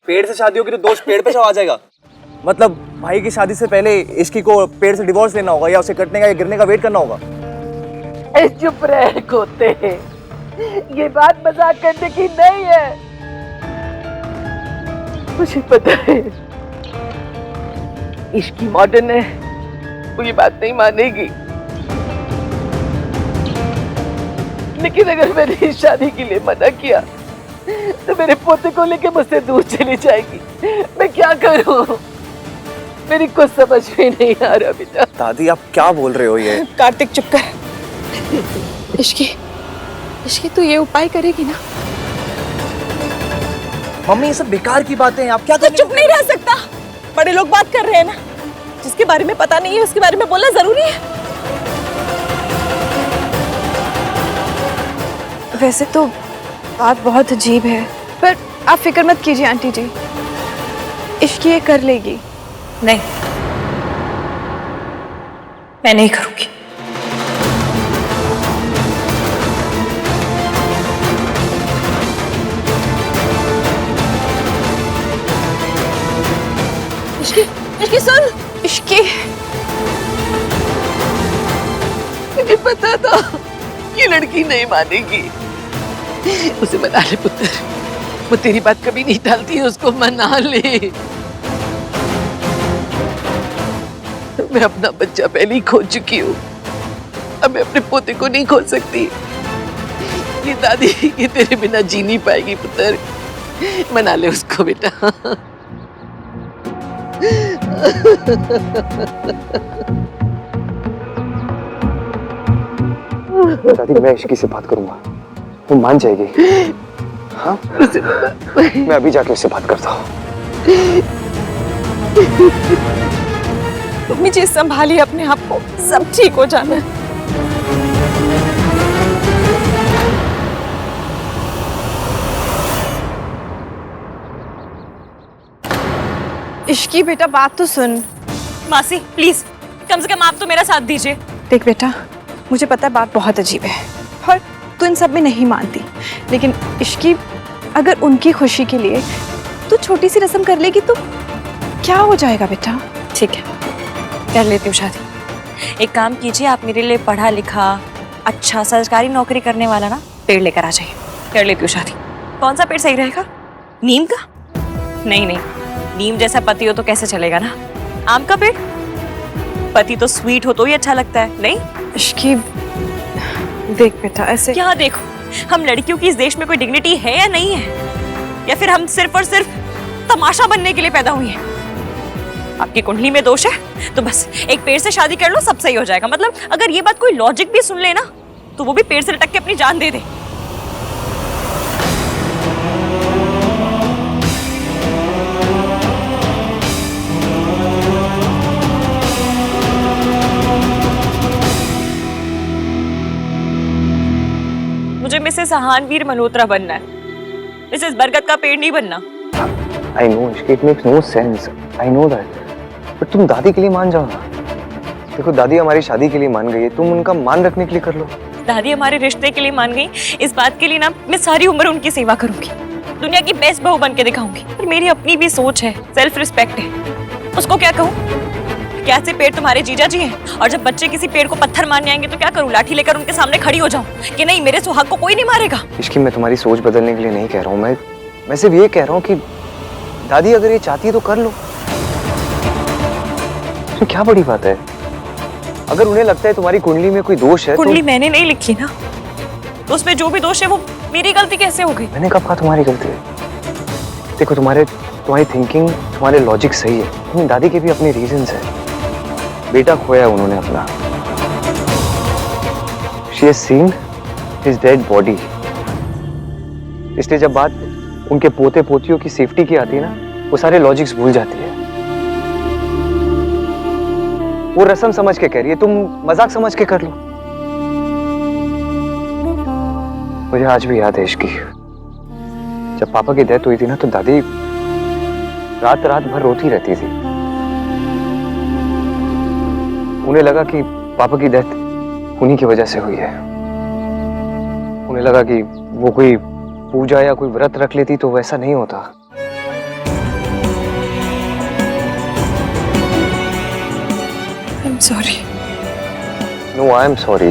पेड़ से शादी होगी तो दोस्त पेड़ पे चढ़ा जाएगा? मतलब भाई की शादी से पहले इसकी को पेड़ से डिवोर्स लेना होगा या उसे कटने का या गिरने का वेट करना होगा? चुप रहे खोते, ये बात मजाक करने की नहीं है। मुझे पता है इसकी मॉडर्न है, वो ये बात नहीं मानेगी, लेकिन अगर मैंने इस शादी के लिए मना किया तो मेरे पोते को लेके मुझसे दूर चली जाएगी। मैं क्या करूं? मेरी कुछ समझ में नहीं आ रहा बेटा। दादी आप क्या बोल रहे हो ये? कार्तिक चुप कर। इश्की तू ये उपाय करेगी ना? मम्मी ये सब बेकार की बातें हैं, आप क्या तो चुप नहीं रह सकता। बड़े लोग बात कर रहे हैं ना, जिसके बारे में पता नहीं है उसके बारे में बोलना जरूरी है। वैसे तो बात बहुत अजीब है, पर आप फिक्र मत कीजिए आंटी जी, इश्की ये कर लेगी। नहीं, मैं नहीं करूंगी। इश्की सुन, इश्की मुझे पता था ये लड़की नहीं मानेगी। उसे मना ले पुत्र, वो तेरी बात कभी नहीं टालती है, उसको मना ले। मैं अपना बच्चा पहले ही खो चुकी हूँ, अब मैं अपने पोते को नहीं खो सकती। ये दादी ये तेरे बिना जी नहीं पाएगी पुत्र, मना ले उसको बेटा। दादी मैं इश्की से बात करूंगा, वो मान जाएगी। हाँ मैं अभी जाके उससे बात करता हूँ। मम्मी जी संभालिए अपने आप को, सब ठीक हो जाना है। इश्की बेटा बात तो सुन। मासी प्लीज कम से कम आप तो मेरा साथ दीजिए। देख बेटा, मुझे पता है बात बहुत अजीब है और तू इन सब में नहीं मानती, लेकिन इश्की अगर उनकी खुशी के लिए तू छोटी सी रस्म कर लेगी तो क्या हो जाएगा बेटा? ठीक है, कर लेती हूँ शादी। एक काम कीजिए, आप मेरे लिए पढ़ा लिखा अच्छा सरकारी नौकरी करने वाला ना पेड़ लेकर आ जाइए, कर लेती हूँ शादी। कौन सा पेड़ सही रहेगा? नीम का? नहीं नहीं, नीम जैसा पति हो तो कैसे चलेगा ना। आम का पेड़? पति तो स्वीट हो तो ही अच्छा लगता है। नहीं इश्की देख बेटा, ऐसे क्या देखो, हम लड़कियों की इस देश में कोई डिग्निटी है या नहीं है, या फिर हम सिर्फ और सिर्फ तमाशा बनने के लिए पैदा हुई हैं? आपकी कुंडली में दोष है तो बस एक पेड़ से शादी कर लो, सब सही हो जाएगा। मतलब अगर ये बात कोई लॉजिक भी सुन ले ना तो वो भी पेड़ से लटक के अपनी जान दे दे। मुझे मिसेस हानवीर मल्होत्रा बनना है, मिसेस बरगद का पेड़ नहीं बनना। I know, it makes no sense. I know that. पर तुम दादी के लिए मान जाओ ना। देखो दादी हमारी शादी के लिए मान गई है, तुम उनका मान रखने के लिए कर लो। दादी हमारे रिश्ते के लिए मान गई, इस बात के लिए ना मैं सारी उम्र उनकी सेवा करूंगी, दुनिया की बेस्ट बहू बन के दिखाऊंगी। पर मेरी अपनी भी सोच है, सेल्फ रिस्पेक्ट है, उसको क्या कहूँ? क्या से पेड़ तुम्हारे जीजा जी हैं और जब बच्चे किसी पेड़ को पत्थर मारने आएंगे तो क्या करूँ? लाठी लेकर उनके सामने खड़ी हो जाऊं कि नहीं मेरे सुहाग को कोई नहीं मारेगा? इश्की मैं तुम्हारी सोच बदलने के लिए नहीं कह रहा हूँ, मैं सिर्फ ये कह रहा हूँ कि दादी अगर ये चाहती है तो कर लो, तो क्या बड़ी बात है? अगर उन्हें लगता है तुम्हारी कुंडली में कोई दोष है कुंडली मैंने नहीं लिखी ना, तो उसमें जो भी दोष है वो मेरी गलती कैसे हो गई? मैंने कब कहा तुम्हारी गलती है? देखो तुम्हारी थिंकिंग, तुम्हारे लॉजिक सही है, तुम्हारी दादी के भी अपने रीजंस है। बेटा खोया उन्होंने अपना, she has seen his dead body, इसलिए जब बात उनके पोते पोतियों की सेफ्टी की आती है ना, वो सारे लॉजिक्स भूल जाती है। वो रस्म समझ के कह रही है, तुम मजाक समझ के कर लो। मुझे आज भी याद है इश्की, जब पापा की डेथ हुई थी ना तो दादी रात रात भर रोती रहती थी। उन्हें लगा कि पापा की डेथ उन्हीं की वजह से हुई है। उन्हें लगा कि वो कोई पूजा या कोई व्रत रख लेती तो वैसा नहीं होता। Sorry. No I am sorry,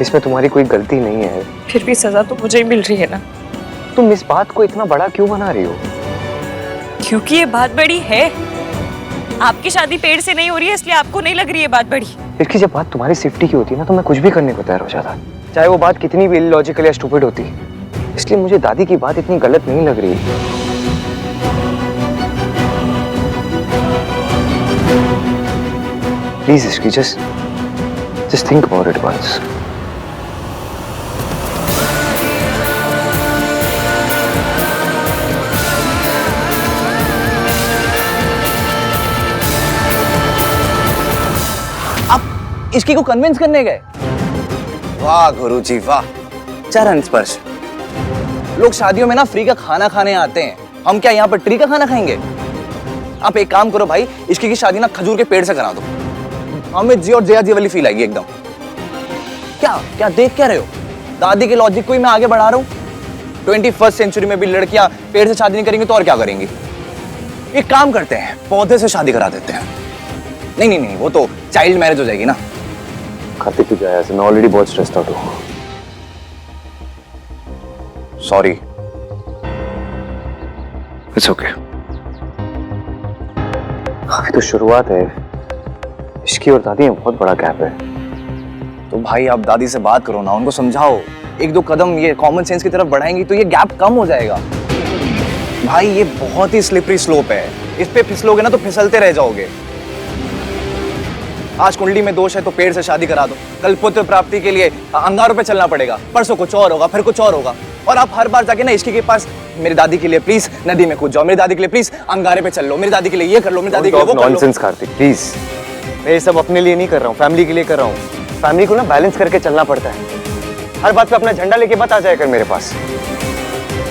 इसमें तुम्हारी कोई गलती नहीं है। फिर भी सजा तो मुझे ही मिल रही है ना। तुम इस बात को इतना बड़ा क्यों बना रही हो? क्योंकि ये बात बड़ी है। आपकी शादी पेड़ से नहीं हो रही है, इसलिए आपको नहीं लग रही है बात बड़ी। इसकी जब बात तुम्हारी सेफ्टी की होती है ना, तो मैं कुछ भी करने को तैयार हो जाता, चाहे वो बात कितनी भी इलॉजिकल या स्टूपिड होती। इसलिए मुझे दादी की बात इतनी गलत नहीं लग रही। प्लीज इसकी just think about it once. इसकी को कन्विंस करने गए? वाह गुरुजी वाह, चरण स्पर्श। लोग शादियों में ना फ्री का खाना खाने आते हैं, हम क्या यहाँ पर ट्री का खाना खाएंगे? आप एक काम करो भाई, इसकी की शादी ना खजूर के पेड़ से करा दो, अमित जी और जया जी वाली फील आएगी एकदम। क्या क्या देख क्या रहे हो? दादी के लॉजिक को ही मैं आगे बढ़ा रहा हूँ। 21st सेंचुरी में भी लड़कियां पेड़ से शादी नहीं करेंगी तो और क्या करेंगी? एक काम करते हैं, पौधे से शादी करा देते हैं। नहीं नहीं नहीं, वो तो चाइल्ड मैरिज हो जाएगी ना। कार्तिक तुझे आया से मैं ऑलरेडी बहुत स्ट्रेस्ड आउट हूँ। सॉरी। It's okay. अभी तो शुरुआत है, इसकी और दादी में बहुत बड़ा गैप है। तो भाई आप दादी से बात करो ना, उनको समझाओ, एक दो कदम ये कॉमन सेंस की तरफ बढ़ाएंगी तो ये गैप कम हो जाएगा। भाई ये बहुत ही स्लिपरी स्लोप है, इस पे फिसलोगे ना तो फिसलते रह जाओगे। आज कुंडली में दोष है तो पेड़ से शादी करा दो, कल पुत्र प्राप्ति के लिए अंगारों पे चलना पड़ेगा, परसों कुछ और होगा, फिर कुछ और होगा। और आप हर बार जाके ना इश्की के पास, मेरी दादी के लिए प्लीज नदी में कूद जाओ, मेरी दादी के लिए प्लीज अंगारे पे चल लो, मेरी दादी के लिए ये कर लो, मेरी दादी के लिए वो कर लो। नॉनसेंस कार्तिक प्लीज, मैं ये सब अपने लिए नहीं कर रहा हूँ, फैमिली के लिए कर रहा हूँ। फैमिली को ना बैलेंस करके चलना पड़ता है, हर बात पे अपना झंडा लेके मत आ जाया कर मेरे पास।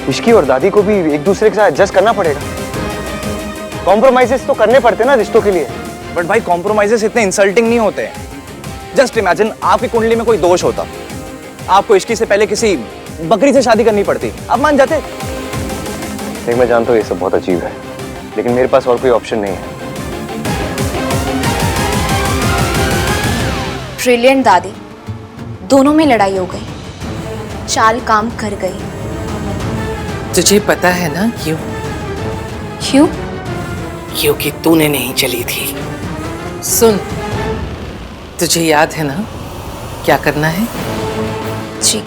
इश्की और दादी को भी एक दूसरे के साथ एडजस्ट करना पड़ेगा, कॉम्प्रोमाइजेस तो करने पड़ते हैं ना रिश्तों के लिए। बट भाई कॉम्प्रोमाइजेस इतने इंसल्टिंग नहीं होते हैं। जस्ट इमेजिन आपकी कुंडली में कोई दोष होता, आपको इश्की से पहले किसी बकरी से शादी करनी पड़ती, आप मान जाते? देख मैं जानता हूँ ये सब बहुत अजीब है, लेकिन मेरे पास और कोई ऑप्शन नहीं है। ब्रिलियंट दादी, दोनों में लड़ाई हो गई, चाल काम कर गई। तुझे पता है ना क्यों? क्यों? क्योंकि तूने नहीं चली थी। सुन, तुझे याद है ना क्या करना है? जी।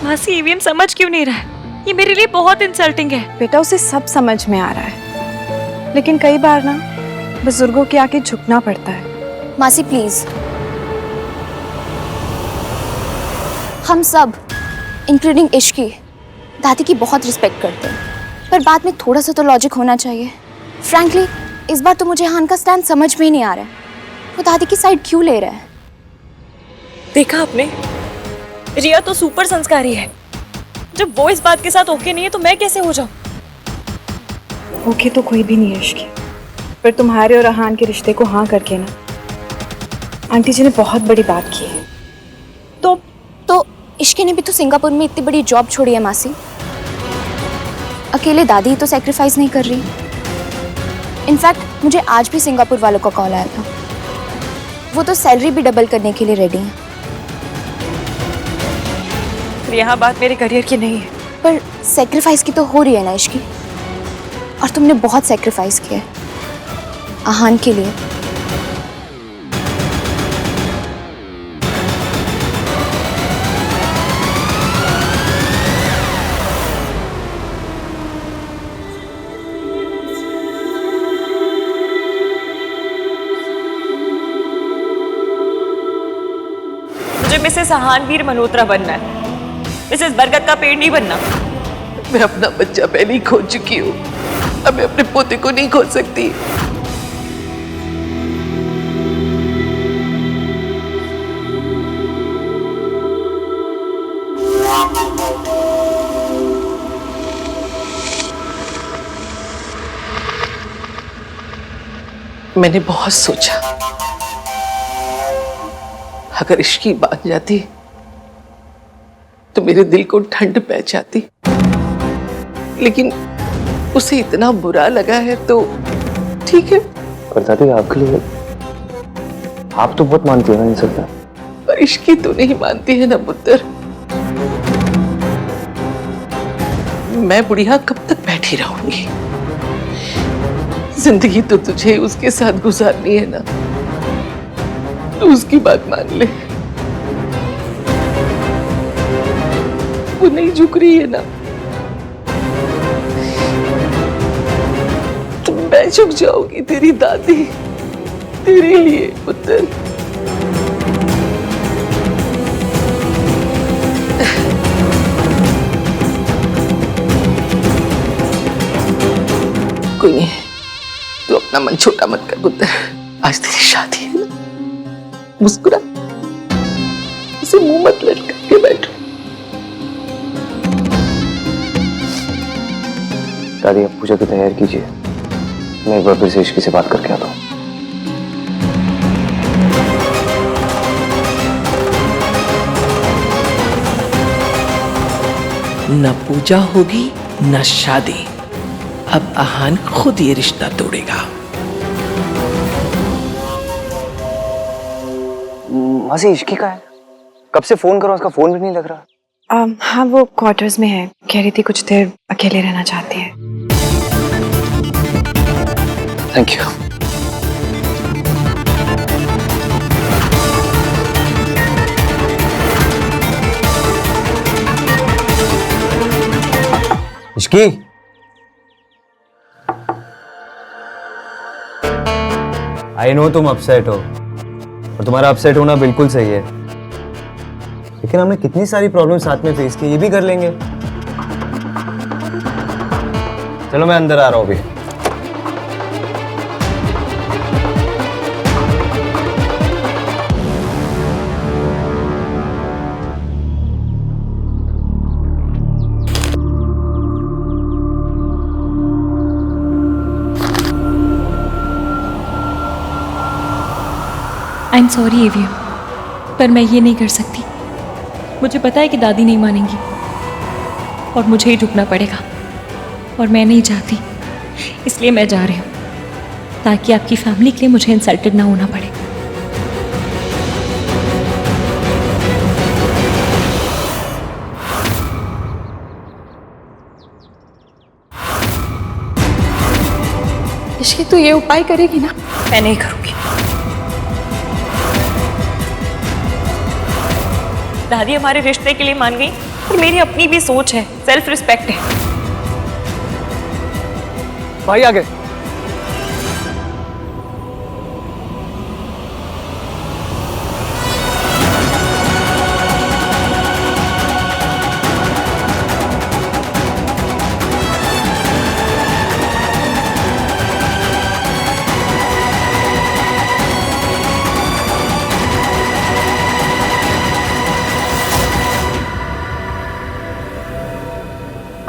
मासी ईवीएम समझ क्यों नहीं रहा है? ये मेरे लिए बहुत इंसल्टिंग है। बेटा उसे सब समझ में आ रहा है, लेकिन कई बार ना बुजुर्गों के आगे झुकना पड़ता है। मासी प्लीज, हम सब इंक्लूडिंग इश्की दादी की बहुत रिस्पेक्ट करते हैं, पर बाद में थोड़ा सा तो लॉजिक होना चाहिए। फ्रैंकली इस बार तो मुझे हान का स्टैंड समझ में ही नहीं आ रहा है, वो दादी की साइड क्यों ले रहा है? देखा आपने, रिया तो सुपर संस्कारी है। जब वो इस बात के साथ ओके नहीं है तो मैं कैसे हो जाऊं? ओके तो कोई भी नहीं है इश्की, पर तुम्हारे और अहान के रिश्ते को हाँ करके ना आंटी जी ने बहुत बड़ी बात की है। तो इश्की ने भी तो सिंगापुर में इतनी बड़ी जॉब छोड़ी है मासी, अकेले दादी ही तो सैक्रिफाइस नहीं कर रही। इनफैक्ट मुझे आज भी सिंगापुर वालों का कॉल आया था, वो तो सैलरी भी डबल करने के लिए रेडी हैं। यहाँ बात मेरे करियर की नहीं है। पर सैक्रिफाइस की तो हो रही है ना इश्की, और तुमने बहुत सैक्रिफाइस किया है आहान के लिए। मुझे मिसेस आहानवीर मल्होत्रा बनना है, मिसेस बरगद का पेड़ नहीं बनना। मैं अपना बच्चा पहले ही खो चुकी हूँ, अब मैं अपने पोते को नहीं खो सकती। मैंने बहुत सोचा, अगर इश्की मान जाती तो मेरे दिल को ठंड पै जाती, लेकिन उसे इतना बुरा लगा है तो ठीक है। पर दादी आपके लिए आप तो बहुत मानती हो ना इन सब में। पर इश्की तो नहीं मानती है ना पुत्र। मैं बुढ़िया कब तक बैठी रहूंगी? जिंदगी तो तुझे उसके साथ गुजारनी है ना, तू उसकी बात मान ले। वो नहीं झुक रही है ना, तो मैं झुक जाऊंगी तेरी दादी, तेरे लिए पुत्र। कोई नहीं, तू अपना मन छोटा मत कर पुत्र। आज तेरी शादी है ना, मुस्कुरा, उसे मुंह मत लटका के बैठो। दादी आप पूजा की तैयारी कीजिए, मैं एक बार फिर से इश्की से बात करके आता हूँ। न पूजा होगी न शादी, अब आहान खुद ये रिश्ता तोड़ेगा। मासी इश्की का है, कब से फोन करो उसका फोन भी नहीं लग रहा। हाँ वो क्वार्टर्स में है, कह रही थी कुछ देर अकेले रहना चाहती है। Thank you. Ishki, I know तुम अपसेट हो और तुम्हारा अपसेट होना बिल्कुल सही है, लेकिन हमने कितनी सारी प्रॉब्लम साथ में फेस की, ये भी कर लेंगे। चलो मैं अंदर आ रहा हूँ अभी। आई एम सॉरी एवियम, पर मैं ये नहीं कर सकती। मुझे पता है कि दादी नहीं मानेंगी और मुझे ही झुकना पड़ेगा, और मैं नहीं चाहती, इसलिए मैं जा रही हूँ ताकि आपकी फैमिली के लिए मुझे इंसल्टेड ना होना पड़े। इश्की तू ये उपाय करेगी ना? मैं नहीं करूँगी। दादी हमारे रिश्ते के लिए मान गई, और मेरी अपनी भी सोच है, सेल्फ रिस्पेक्ट है। भाई आ गए।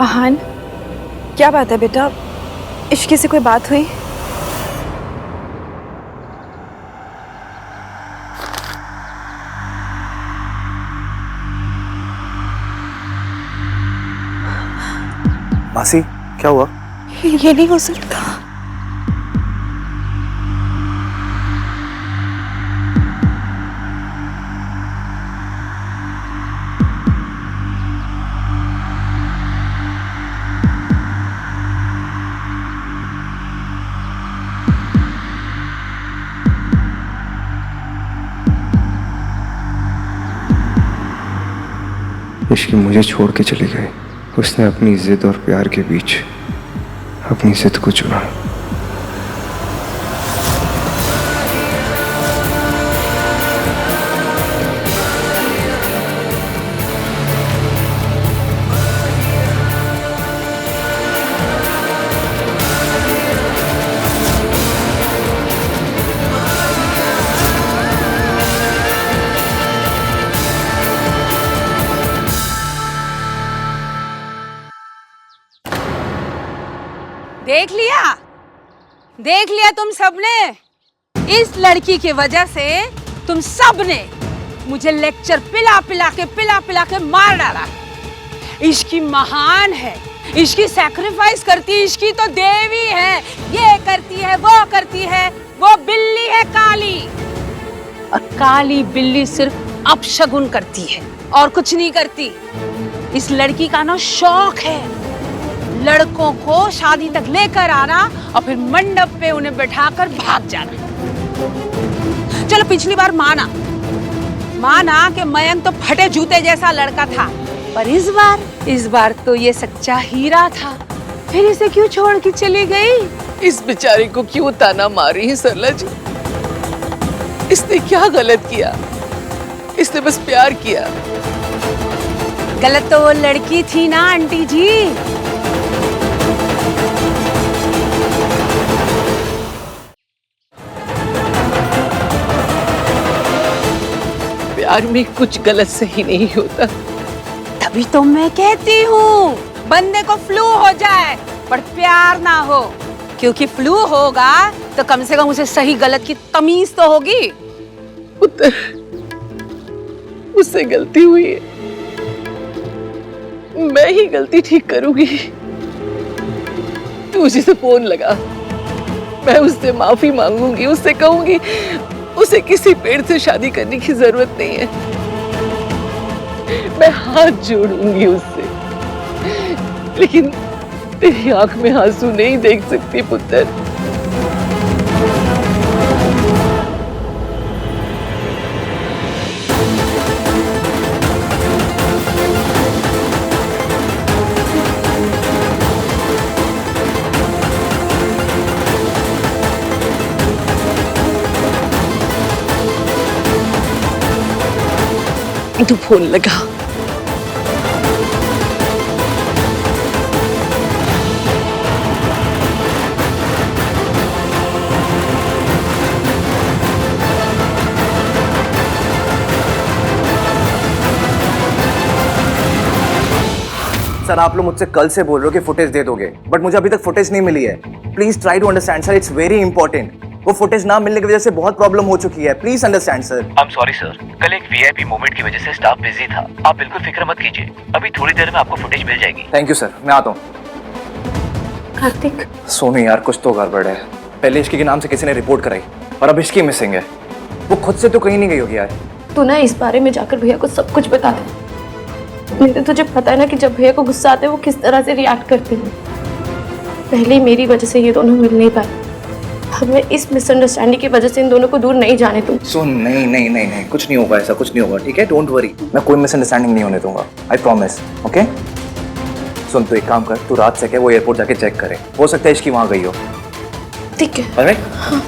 आहान, क्या बात है बेटा? इश्की से कोई बात हुई? मासी क्या हुआ? ये नहीं हो सकता। इश्की मुझे छोड़ के चली गई। उसने अपनी जिद और प्यार के बीच अपनी जिद को चुना। देख लिया तुम सबने। इस लड़की की वजह से तुम सबने मुझे लेक्चर पिला पिला के मार डाला। इश्की महान है, इश्की सैक्रिफाइस करती है, इश्की तो देवी है, ये करती है वो करती है, वो बिल्ली है काली। और काली बिल्ली सिर्फ अपशगुन करती है और कुछ नहीं करती। इस लड़की का ना शौक है लड़कों को शादी तक लेकर आना और फिर मंडप पे उन्हें बैठाकर भाग जाना। चलो पिछली बार माना कि मयंक तो फटे जूते जैसा लड़का था, पर इस बार तो ये सच्चा हीरा था। फिर इसे क्यों छोड़ के चली गई? इस बेचारे को क्यों ताना मारी है सरला जी? इसने क्या गलत किया? इसने बस प्यार किया। गलत तो वो लड़की थी ना आंटी जी। प्यार में कुछ गलत सही नहीं होता। तभी तो मैं कहती हूँ बंदे को फ्लू हो जाए पर प्यार ना हो, क्योंकि फ्लू होगा तो कम से कम उसे सही गलत की तमीज तो होगी। पुत्र, मुझसे गलती हुई है, मैं ही गलती ठीक करूंगी। तू उसी से फोन लगा, मैं उससे माफी मांगूंगी, उससे कहूंगी उसे किसी पेड़ से शादी करने की जरूरत नहीं है। मैं हाथ जोड़ूंगी उससे, लेकिन तेरी आंख में आंसू नहीं देख सकती पुत्र। तू फोन लगा। सर आप लोग मुझसे कल से बोल रहे हो कि फुटेज दे दोगे, बट मुझे अभी तक फुटेज नहीं मिली है। Please try to understand sir, it's very important. वो फुटेज ना मिलने की वजह से बहुत प्रॉब्लम हो चुकी है, please understand sir. I am sorry sir, कल एक वीआईपी मोमेंट की वजह से स्टाफ बिजी था। आप बिल्कुल फिक्र मत कीजिए, अभी थोड़ी देर में आपको फुटेज मिल जाएगी। थैंक यू सर, मैं आता हूँ। कार्तिक, सोनू यार कुछ तो गड़बड़ है। पहले इश्की के नाम से किसी ने रिपोर्ट कराई और अब इश्की मिसिंग है। वो खुद से तो कहीं नहीं गई होगी यार। तू ना इस बारे में जाकर भैया को सब कुछ बता दे। नहीं तो तुझे पता है ना कि जब भैया को गुस्सा आते हैं वो किस तरह से रिएक्ट करते हैं। पहले ही मेरी वजह से ये दोनों मिल नहीं पाए, अब मैं इस मिसअंडरस्टैंडिंग की वजह से इन दोनों को दूर नहीं जाने दूंगी। सुन, नहीं नहीं नहीं नहीं, कुछ नहीं होगा, ऐसा कुछ नहीं होगा, ठीक है? डोंट वरी, मैं कोई मिसअंडरस्टैंडिंग नहीं होने दूंगा, आई प्रॉमिस। ओके सुन, तू एक काम कर, तू रात से क्या वो एयरपोर्ट जाके चेक करे, हो सकता है इसकी वहां गई हो। ठीक है। ऑलराइट? हाँ।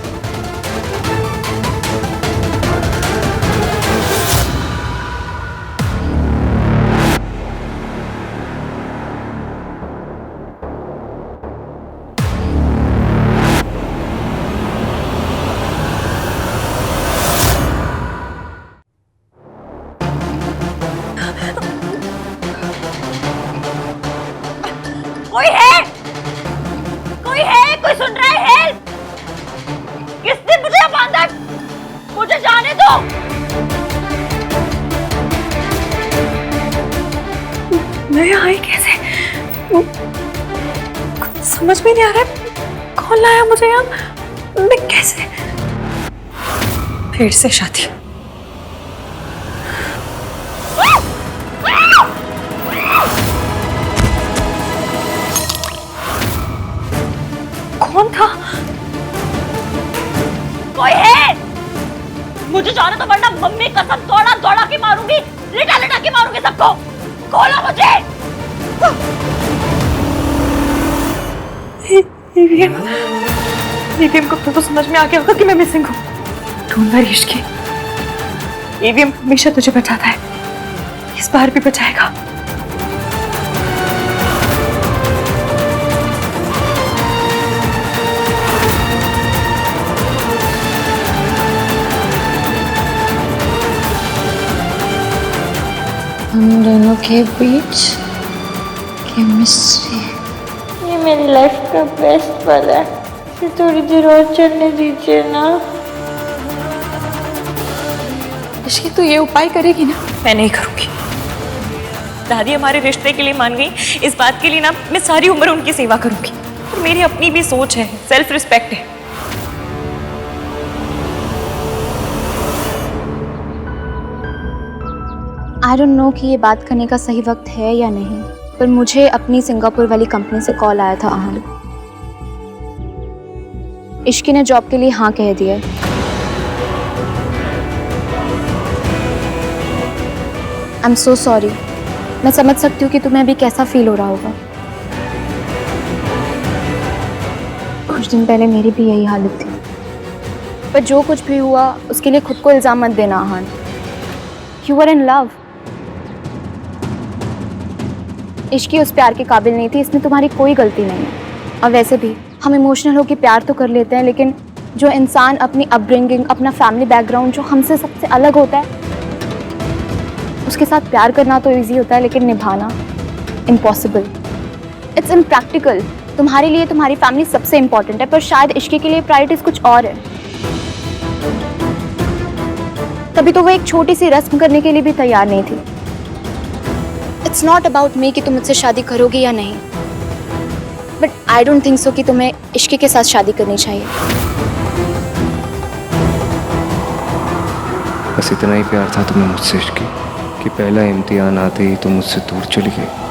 कोई है? कोई है? कोई सुन रहा है? हेल्प! किसने मुझे बांधा? मुझे जाने दो। मैं आई कैसे? कुछ समझ में नहीं आ रहा है। कौन लाया मुझे यहाँ? मैं कैसे? फिर से शादी। कौन था? कोई है? मुझे जाने दो वरना मम्मी कसम दौड़ा दौड़ा के मारूंगी, लिटा लिटा के मारूंगी सबको। खोलो मुझे। ईवीएम को तो समझ में आ गया होगा कि मैं मिसिंग हूँ। ढूंढ रही इश्की। ईवीएम हमेशा तुझे बचाता है, इस बार भी बचाएगा। हम दोनों के बीच केमिस्ट्री, ये मेरी लाइफ का बेस्ट पल है। इसे थोड़ी देर और चलने दीजिए ना। इश्की तो ये उपाय करेगी ना? मैं नहीं करूंगी। दादी हमारे रिश्ते के लिए मान गई, इस बात के लिए ना मैं सारी उम्र उनकी सेवा करूंगी। और मेरी अपनी भी सोच है, सेल्फ रिस्पेक्ट है। आई डोंट नो कि ये बात करने का सही वक्त है या नहीं, पर मुझे अपनी सिंगापुर वाली कंपनी से कॉल आया था आहन। इश्की ने जॉब के लिए हाँ कह दिया। I am so sorry. मैं समझ सकती हूँ कि तुम्हें अभी कैसा फील हो रहा होगा। कुछ दिन पहले मेरी भी यही हालत थी, पर जो कुछ भी हुआ उसके लिए खुद को इल्जाम मत देना Aahan. You are in love. इश्की उस प्यार के काबिल नहीं थी, इसमें तुम्हारी कोई गलती नहीं है। और वैसे भी हम इमोशनल होकर प्यार तो कर लेते हैं, लेकिन जो इंसान अपनी अपब्रिंगिंग, अपना फैमिली बैकग्राउंड जो हमसे सबसे अलग होता है, उसके साथ प्यार करना तो इजी होता है, लेकिन निभाना इम्पॉसिबल। It's impractical. तुम्हारे लिए तुम्हारी फैमिली सबसे इम्पॉर्टेंट है, पर शायद इश्की के लिए प्रायोरिटीज कुछ और है। तभी तो वो एक छोटी सी रस्म करने के लिए भी तैयार नहीं थी। इट्स नॉट अबाउट मी कि तुम मुझसे शादी करोगे या नहीं, but I don't think so कि तुम्हें इश्की के साथ शादी करनी चाहिए। बस इतना ही प्यार था तुम्हें मुझसे इश्की कि पहला इम्तिहान आते ही तुम मुझसे दूर चली गई।